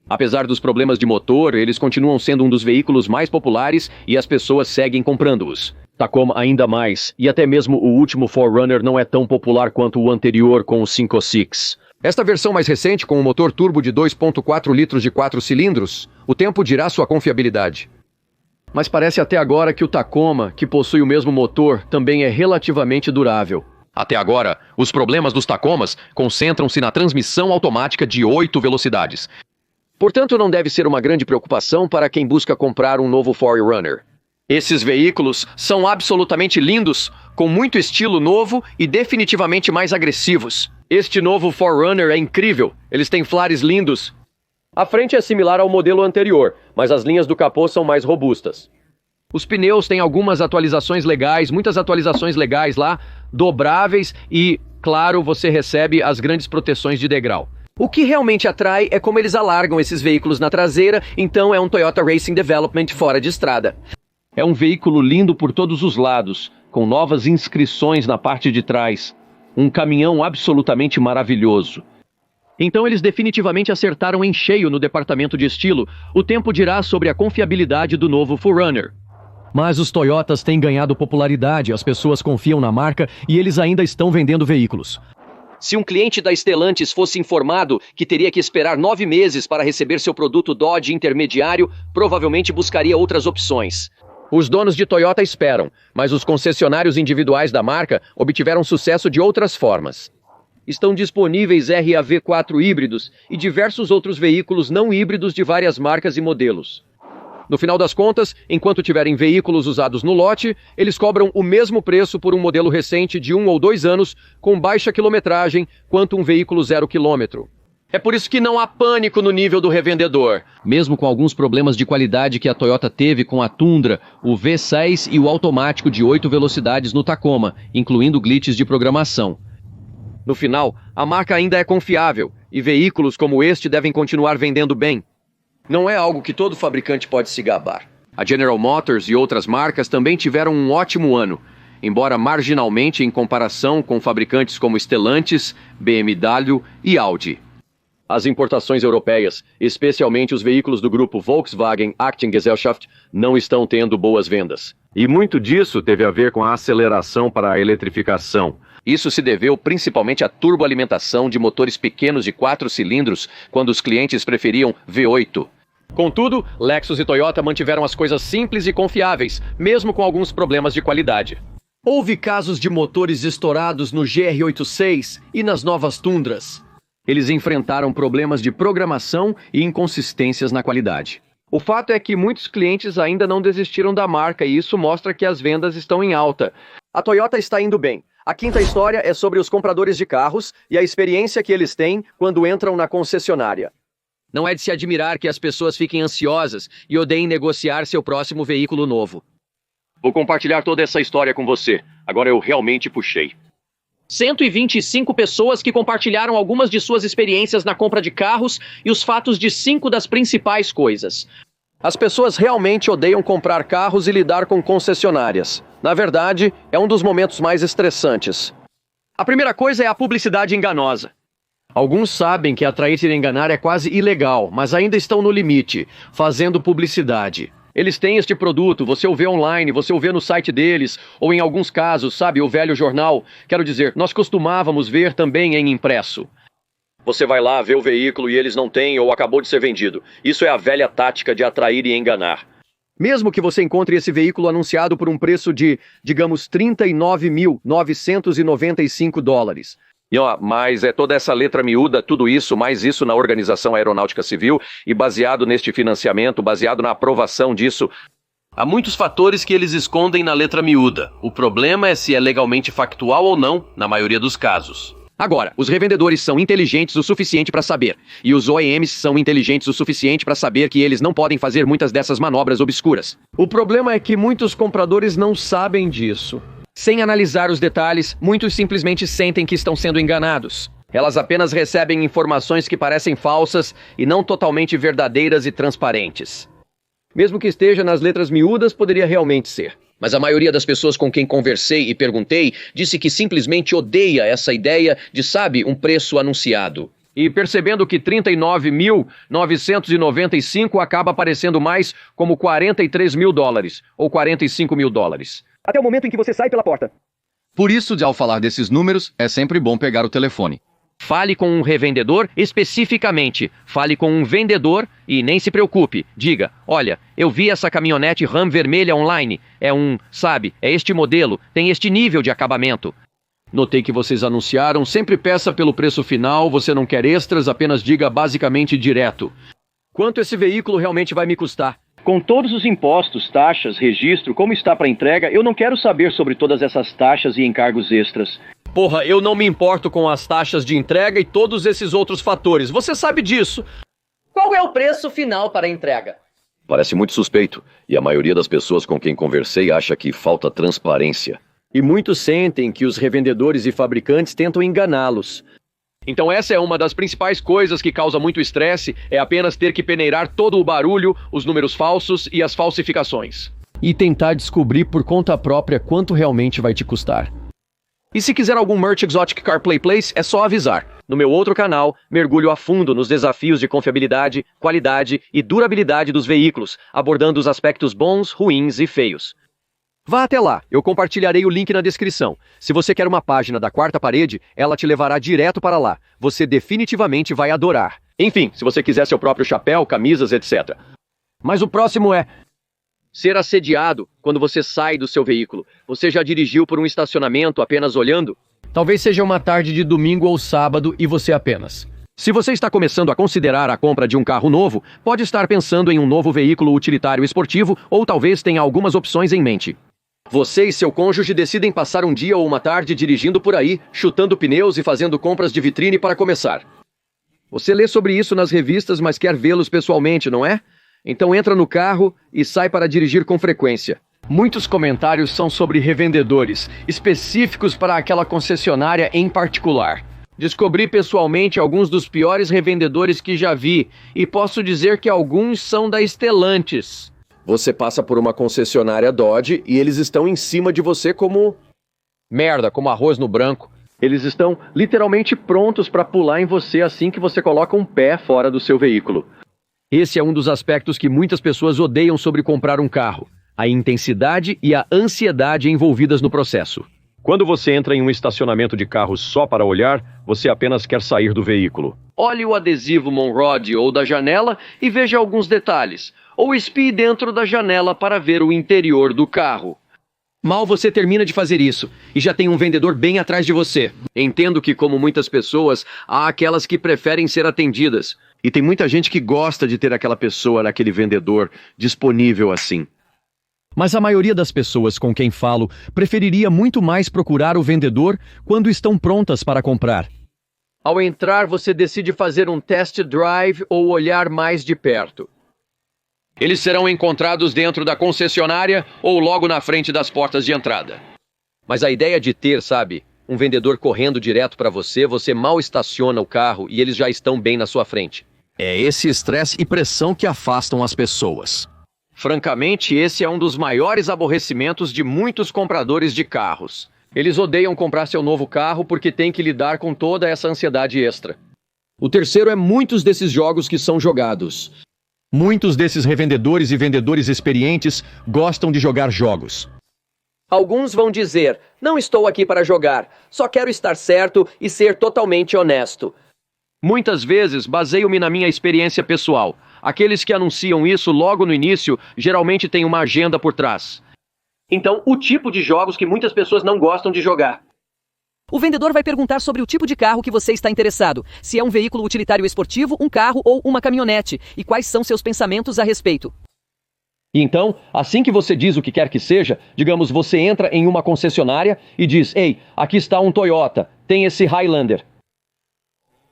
Apesar dos problemas de motor, eles continuam sendo um dos veículos mais populares e as pessoas seguem comprando-os. Tacoma ainda mais, e até mesmo o último 4Runner não é tão popular quanto o anterior com o 5.6. Esta versão mais recente, com um motor turbo de 2.4 litros de 4 cilindros, o tempo dirá sua confiabilidade. Mas parece até agora que o Tacoma, que possui o mesmo motor, também é relativamente durável. Até agora, os problemas dos Tacomas concentram-se na transmissão automática de 8 velocidades. Portanto, não deve ser uma grande preocupação para quem busca comprar um novo 4Runner. Esses veículos são absolutamente lindos, com muito estilo novo e definitivamente mais agressivos. Este novo 4Runner é incrível, eles têm flares lindos. A frente é similar ao modelo anterior, mas as linhas do capô são mais robustas. Os pneus têm algumas atualizações legais, muitas atualizações legais lá, dobráveis e, claro, você recebe as grandes proteções de degrau. O que realmente atrai é como eles alargam esses veículos na traseira, então é um Toyota Racing Development fora de estrada. É um veículo lindo por todos os lados, com novas inscrições na parte de trás. Um caminhão absolutamente maravilhoso. Então eles definitivamente acertaram em cheio no departamento de estilo. O tempo dirá sobre a confiabilidade do novo 4Runner. Mas os Toyotas têm ganhado popularidade, as pessoas confiam na marca e eles ainda estão vendendo veículos. Se um cliente da Stellantis fosse informado que teria que esperar 9 meses para receber seu produto Dodge intermediário, provavelmente buscaria outras opções. Os donos de Toyota esperam, mas os concessionários individuais da marca obtiveram sucesso de outras formas. Estão disponíveis RAV4 híbridos e diversos outros veículos não híbridos de várias marcas e modelos. No final das contas, enquanto tiverem veículos usados no lote, eles cobram o mesmo preço por um modelo recente de 1 ou 2 anos, com baixa quilometragem, quanto um veículo 0 km. É por isso que não há pânico no nível do revendedor. Mesmo com alguns problemas de qualidade que a Toyota teve com a Tundra, o V6 e o automático de 8 velocidades no Tacoma, incluindo glitches de programação. No final, a marca ainda é confiável, e veículos como este devem continuar vendendo bem. Não é algo que todo fabricante pode se gabar. A General Motors e outras marcas também tiveram um ótimo ano, embora marginalmente em comparação com fabricantes como Stellantis, BMW e Audi. As importações europeias, especialmente os veículos do grupo Volkswagen Aktiengesellschaft, não estão tendo boas vendas. E muito disso teve a ver com a aceleração para a eletrificação. Isso se deveu principalmente à turboalimentação de motores pequenos de 4 cilindros, quando os clientes preferiam V8. Contudo, Lexus e Toyota mantiveram as coisas simples e confiáveis, mesmo com alguns problemas de qualidade. Houve casos de motores estourados no GR86 e nas novas Tundras. Eles enfrentaram problemas de programação e inconsistências na qualidade. O fato é que muitos clientes ainda não desistiram da marca e isso mostra que as vendas estão em alta. A Toyota está indo bem. A quinta história é sobre os compradores de carros e a experiência que eles têm quando entram na concessionária. Não é de se admirar que as pessoas fiquem ansiosas e odeiem negociar seu próximo veículo novo. Vou compartilhar toda essa história com você. Agora eu realmente puxei. 125 pessoas que compartilharam algumas de suas experiências na compra de carros e os fatos de 5 das principais coisas. As pessoas realmente odeiam comprar carros e lidar com concessionárias. Na verdade, é um dos momentos mais estressantes. A primeira coisa é a publicidade enganosa. Alguns sabem que atrair e enganar é quase ilegal, mas ainda estão no limite, fazendo publicidade. Eles têm este produto, você o vê online, você o vê no site deles, ou em alguns casos, sabe, o velho jornal. Quero dizer, nós costumávamos ver também em impresso. Você vai lá, vê o veículo e eles não têm ou acabou de ser vendido. Isso é a velha tática de atrair e enganar. Mesmo que você encontre esse veículo anunciado por um preço de, digamos, $39.995, Mas é toda essa letra miúda, tudo isso, mais isso na Organização Aeronáutica Civil, e baseado neste financiamento, baseado na aprovação disso. Há muitos fatores que eles escondem na letra miúda. O problema é se é legalmente factual ou não, na maioria dos casos. Agora, os revendedores são inteligentes o suficiente para saber, e os OEMs são inteligentes o suficiente para saber que eles não podem fazer muitas dessas manobras obscuras. O problema é que muitos compradores não sabem disso. Sem analisar os detalhes, muitos simplesmente sentem que estão sendo enganados. Elas apenas recebem informações que parecem falsas e não totalmente verdadeiras e transparentes. Mesmo que esteja nas letras miúdas, poderia realmente ser. Mas a maioria das pessoas com quem conversei e perguntei disse que simplesmente odeia essa ideia de, um preço anunciado. E percebendo que 39.995 acaba aparecendo mais como $43 mil ou $45 mil. Até o momento em que você sai pela porta. Por isso, ao falar desses números, é sempre bom pegar o telefone. Fale com um revendedor especificamente. Fale com um vendedor e nem se preocupe. Diga, olha, eu vi essa caminhonete Ram vermelha online. É este modelo, tem este nível de acabamento. Notei que vocês anunciaram, sempre peça pelo preço final, você não quer extras, apenas diga basicamente direto. Quanto esse veículo realmente vai me custar? Com todos os impostos, taxas, registro, como está para entrega, eu não quero saber sobre todas essas taxas e encargos extras. Porra, eu não me importo com as taxas de entrega e todos esses outros fatores. Você sabe disso. Qual é o preço final para a entrega? Parece muito suspeito, e a maioria das pessoas com quem conversei acha que falta transparência. E muitos sentem que os revendedores e fabricantes tentam enganá-los. Então essa é uma das principais coisas que causa muito estresse, é apenas ter que peneirar todo o barulho, os números falsos e as falsificações. E tentar descobrir por conta própria quanto realmente vai te custar. E se quiser algum Merch Exotic Car Play Place, é só avisar. No meu outro canal, mergulho a fundo nos desafios de confiabilidade, qualidade e durabilidade dos veículos, abordando os aspectos bons, ruins e feios. Vá até lá, eu compartilharei o link na descrição. Se você quer uma página da Quarta Parede, ela te levará direto para lá. Você definitivamente vai adorar. Enfim, se você quiser seu próprio chapéu, camisas, etc. Mas o próximo é ser assediado quando você sai do seu veículo. Você já dirigiu por um estacionamento apenas olhando? Talvez seja uma tarde de domingo ou sábado e você apenas. Se você está começando a considerar a compra de um carro novo, pode estar pensando em um novo veículo utilitário esportivo ou talvez tenha algumas opções em mente. Você e seu cônjuge decidem passar um dia ou uma tarde dirigindo por aí, chutando pneus e fazendo compras de vitrine para começar. Você lê sobre isso nas revistas, mas quer vê-los pessoalmente, não é? Então entra no carro e sai para dirigir com frequência. Muitos comentários são sobre revendedores, específicos para aquela concessionária em particular. Descobri pessoalmente alguns dos piores revendedores que já vi, e posso dizer que alguns são da Stellantis. Você passa por uma concessionária Dodge e eles estão em cima de você como arroz no branco. Eles estão literalmente prontos para pular em você assim que você coloca um pé fora do seu veículo. Esse é um dos aspectos que muitas pessoas odeiam sobre comprar um carro: a intensidade e a ansiedade envolvidas no processo. Quando você entra em um estacionamento de carros só para olhar, você apenas quer sair do veículo. Olhe o adesivo Monrod ou da janela e veja alguns detalhes. Ou espie dentro da janela para ver o interior do carro. Mal você termina de fazer isso, e já tem um vendedor bem atrás de você. Entendo que, como muitas pessoas, há aquelas que preferem ser atendidas. E tem muita gente que gosta de ter aquela pessoa, naquele vendedor, disponível assim. Mas a maioria das pessoas com quem falo preferiria muito mais procurar o vendedor quando estão prontas para comprar. Ao entrar, você decide fazer um test drive ou olhar mais de perto. Eles serão encontrados dentro da concessionária ou logo na frente das portas de entrada. Mas a ideia de ter, um vendedor correndo direto para você, você mal estaciona o carro e eles já estão bem na sua frente. É esse estresse e pressão que afastam as pessoas. Francamente, esse é um dos maiores aborrecimentos de muitos compradores de carros. Eles odeiam comprar seu novo carro porque têm que lidar com toda essa ansiedade extra. O terceiro é muitos desses jogos que são jogados. Muitos desses revendedores e vendedores experientes gostam de jogar jogos. Alguns vão dizer, não estou aqui para jogar, só quero estar certo e ser totalmente honesto. Muitas vezes baseio-me na minha experiência pessoal. Aqueles que anunciam isso logo no início geralmente têm uma agenda por trás. Então, o tipo de jogos que muitas pessoas não gostam de jogar. O vendedor vai perguntar sobre o tipo de carro que você está interessado, se é um veículo utilitário esportivo, um carro ou uma caminhonete, e quais são seus pensamentos a respeito. Então, assim que você diz o que quer que seja, digamos, você entra em uma concessionária e diz: ei, aqui está um Toyota, tem esse Highlander.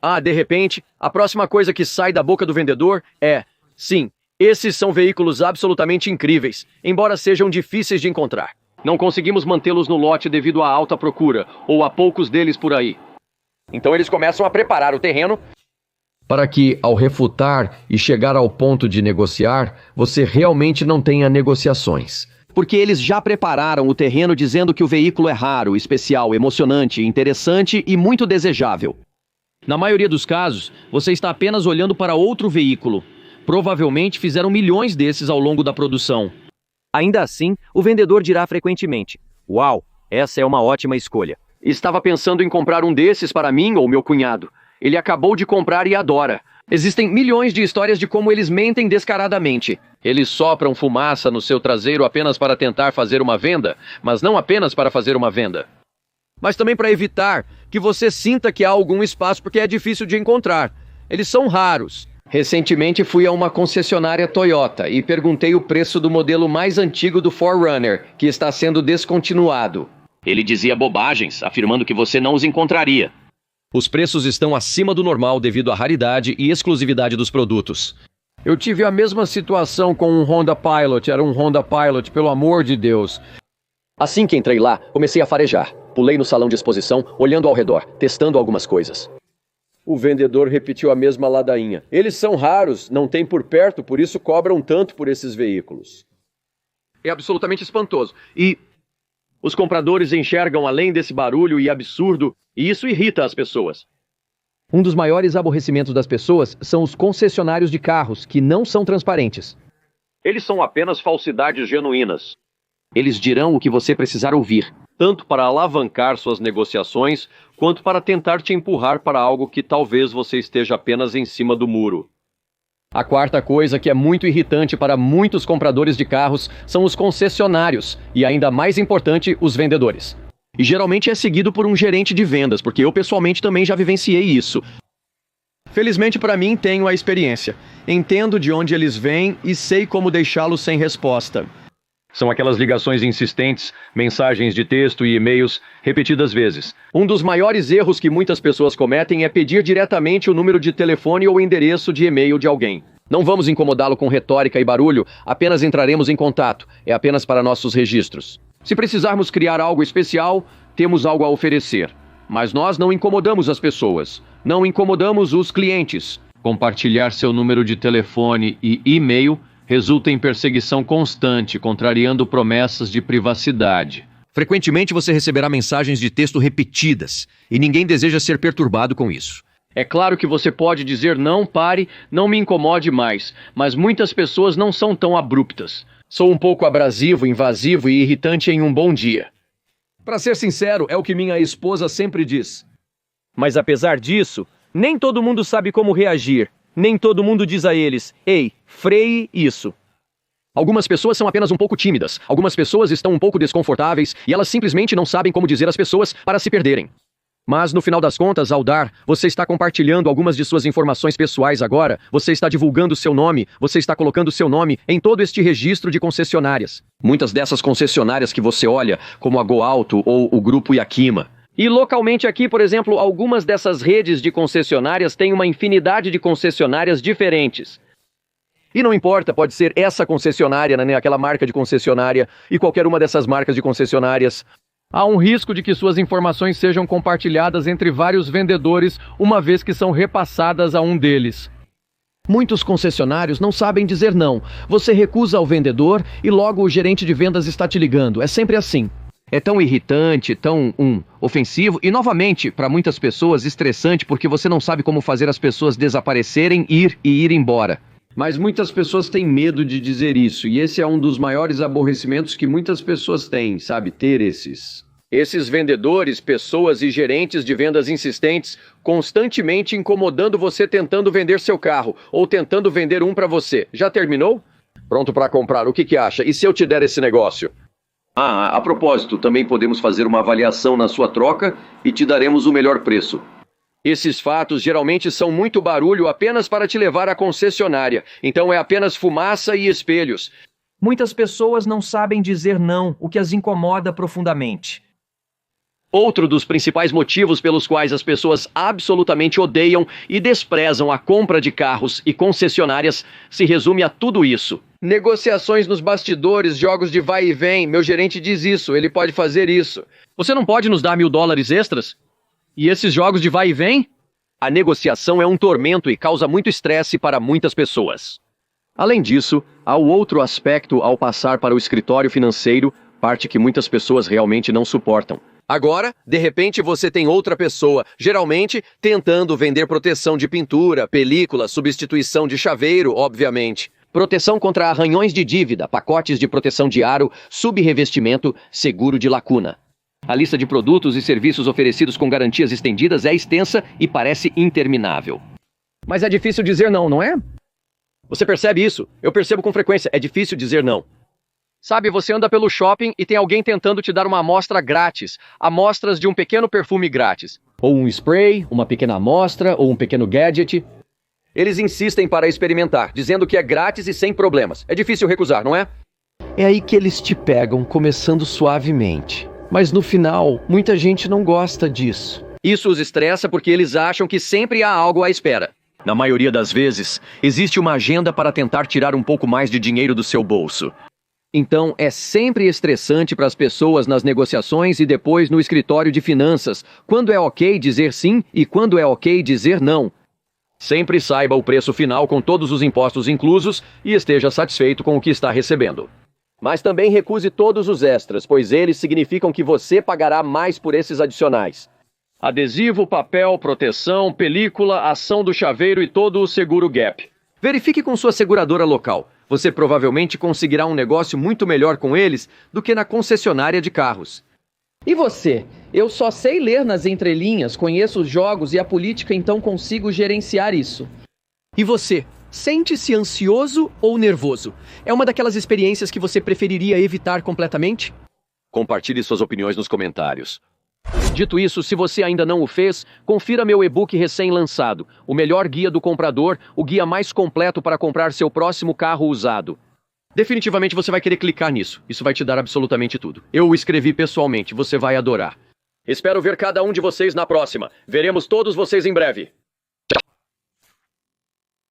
Ah, de repente, a próxima coisa que sai da boca do vendedor é: sim, esses são veículos absolutamente incríveis, embora sejam difíceis de encontrar. Não conseguimos mantê-los no lote devido à alta procura, ou a poucos deles por aí. Então eles começam a preparar o terreno para que, ao refutar e chegar ao ponto de negociar, você realmente não tenha negociações. Porque eles já prepararam o terreno dizendo que o veículo é raro, especial, emocionante, interessante e muito desejável. Na maioria dos casos, você está apenas olhando para outro veículo. Provavelmente fizeram milhões desses ao longo da produção. Ainda assim, o vendedor dirá frequentemente: uau, essa é uma ótima escolha. Estava pensando em comprar um desses para mim ou meu cunhado. Ele acabou de comprar e adora. Existem milhões de histórias de como eles mentem descaradamente. Eles sopram fumaça no seu traseiro apenas para tentar fazer uma venda, mas não apenas para fazer uma venda. Mas também para evitar que você sinta que há algum espaço porque é difícil de encontrar. Eles são raros. Recentemente fui a uma concessionária Toyota e perguntei o preço do modelo mais antigo do 4Runner, que está sendo descontinuado. Ele dizia bobagens, afirmando que você não os encontraria. Os preços estão acima do normal devido à raridade e exclusividade dos produtos. Eu tive a mesma situação com um Honda Pilot. Era um Honda Pilot, pelo amor de Deus. Assim que entrei lá, comecei a farejar. Pulei no salão de exposição, olhando ao redor, testando algumas coisas. O vendedor repetiu a mesma ladainha. Eles são raros, não tem por perto, por isso cobram tanto por esses veículos. É absolutamente espantoso. E os compradores enxergam além desse barulho e absurdo, e isso irrita as pessoas. Um dos maiores aborrecimentos das pessoas são os concessionários de carros, que não são transparentes. Eles são apenas falsidades genuínas. Eles dirão o que você precisar ouvir, tanto para alavancar suas negociações, quanto para tentar te empurrar para algo que talvez você esteja apenas em cima do muro. A quarta coisa que é muito irritante para muitos compradores de carros são os concessionários, e ainda mais importante, os vendedores. E geralmente é seguido por um gerente de vendas, porque eu pessoalmente também já vivenciei isso. Felizmente para mim tenho a experiência. Entendo de onde eles vêm e sei como deixá-los sem resposta. São aquelas ligações insistentes, mensagens de texto e e-mails repetidas vezes. Um dos maiores erros que muitas pessoas cometem é pedir diretamente o número de telefone ou endereço de e-mail de alguém. Não vamos incomodá-lo com retórica e barulho, apenas entraremos em contato. É apenas para nossos registros. Se precisarmos criar algo especial, temos algo a oferecer. Mas nós não incomodamos as pessoas. Não incomodamos os clientes. Compartilhar seu número de telefone e e-mail resulta em perseguição constante, contrariando promessas de privacidade. Frequentemente você receberá mensagens de texto repetidas, e ninguém deseja ser perturbado com isso. É claro que você pode dizer não, pare, não me incomode mais, mas muitas pessoas não são tão abruptas. Sou um pouco abrasivo, invasivo e irritante em um bom dia. Para ser sincero, é o que minha esposa sempre diz. Mas apesar disso, nem todo mundo sabe como reagir. Nem todo mundo diz a eles: ei, freie isso. Algumas pessoas são apenas um pouco tímidas. Algumas pessoas estão um pouco desconfortáveis e elas simplesmente não sabem como dizer às pessoas para se perderem. Mas no final das contas, ao dar, você está compartilhando algumas de suas informações pessoais agora, você está divulgando seu nome, você está colocando seu nome em todo este registro de concessionárias. Muitas dessas concessionárias que você olha, como a GoAuto ou o Grupo Yakima. E localmente aqui, por exemplo, algumas dessas redes de concessionárias têm uma infinidade de concessionárias diferentes. E não importa, pode ser essa concessionária, né, aquela marca de concessionária, e qualquer uma dessas marcas de concessionárias. Há um risco de que suas informações sejam compartilhadas entre vários vendedores, uma vez que são repassadas a um deles. Muitos concessionários não sabem dizer não. Você recusa ao vendedor e logo o gerente de vendas está te ligando. É sempre assim. É tão irritante, tão ofensivo e, novamente, para muitas pessoas, estressante porque você não sabe como fazer as pessoas desaparecerem, ir embora. Mas muitas pessoas têm medo de dizer isso, e esse é um dos maiores aborrecimentos que muitas pessoas têm, sabe? Ter esses vendedores, pessoas e gerentes de vendas insistentes, constantemente incomodando você tentando vender seu carro, ou tentando vender um para você. Já terminou? Pronto para comprar, o que acha? E se eu te der esse negócio? Ah, a propósito, também podemos fazer uma avaliação na sua troca e te daremos o melhor preço. Esses fatos geralmente são muito barulho apenas para te levar à concessionária, então é apenas fumaça e espelhos. Muitas pessoas não sabem dizer não, o que as incomoda profundamente. Outro dos principais motivos pelos quais as pessoas absolutamente odeiam e desprezam a compra de carros e concessionárias se resume a tudo isso. Negociações nos bastidores, jogos de vai e vem, meu gerente diz isso, ele pode fazer isso. Você não pode nos dar $1.000 extras? E esses jogos de vai e vem? A negociação é um tormento e causa muito estresse para muitas pessoas. Além disso, há o outro aspecto ao passar para o escritório financeiro, parte que muitas pessoas realmente não suportam. Agora, de repente, você tem outra pessoa, geralmente tentando vender proteção de pintura, película, substituição de chaveiro, obviamente. Proteção contra arranhões de dívida, pacotes de proteção de aro, subrevestimento, seguro de lacuna. A lista de produtos e serviços oferecidos com garantias estendidas é extensa e parece interminável. Mas é difícil dizer não, não é? Você percebe isso? Eu percebo com frequência, é difícil dizer não. Sabe, você anda pelo shopping e tem alguém tentando te dar uma amostra grátis, amostras de um pequeno perfume grátis. Ou um spray, uma pequena amostra, ou um pequeno gadget. Eles insistem para experimentar, dizendo que é grátis e sem problemas. É difícil recusar, não é? É aí que eles te pegam, começando suavemente. Mas no final, muita gente não gosta disso. Isso os estressa porque eles acham que sempre há algo à espera. Na maioria das vezes, existe uma agenda para tentar tirar um pouco mais de dinheiro do seu bolso. Então, é sempre estressante para as pessoas nas negociações e depois no escritório de finanças, quando é ok dizer sim e quando é ok dizer não. Sempre saiba o preço final com todos os impostos inclusos e esteja satisfeito com o que está recebendo. Mas também recuse todos os extras, pois eles significam que você pagará mais por esses adicionais. Adesivo, papel, proteção, película, ação do chaveiro e todo o seguro Gap. Verifique com sua seguradora local. Você provavelmente conseguirá um negócio muito melhor com eles do que na concessionária de carros. E você? Eu só sei ler nas entrelinhas, conheço os jogos e a política, então consigo gerenciar isso. E você? Sente-se ansioso ou nervoso? É uma daquelas experiências que você preferiria evitar completamente? Compartilhe suas opiniões nos comentários. Dito isso, se você ainda não o fez, confira meu e-book recém-lançado, o melhor guia do comprador, o guia mais completo para comprar seu próximo carro usado. Definitivamente você vai querer clicar nisso, isso vai te dar absolutamente tudo. Eu o escrevi pessoalmente, você vai adorar. Espero ver cada um de vocês na próxima. Veremos todos vocês em breve.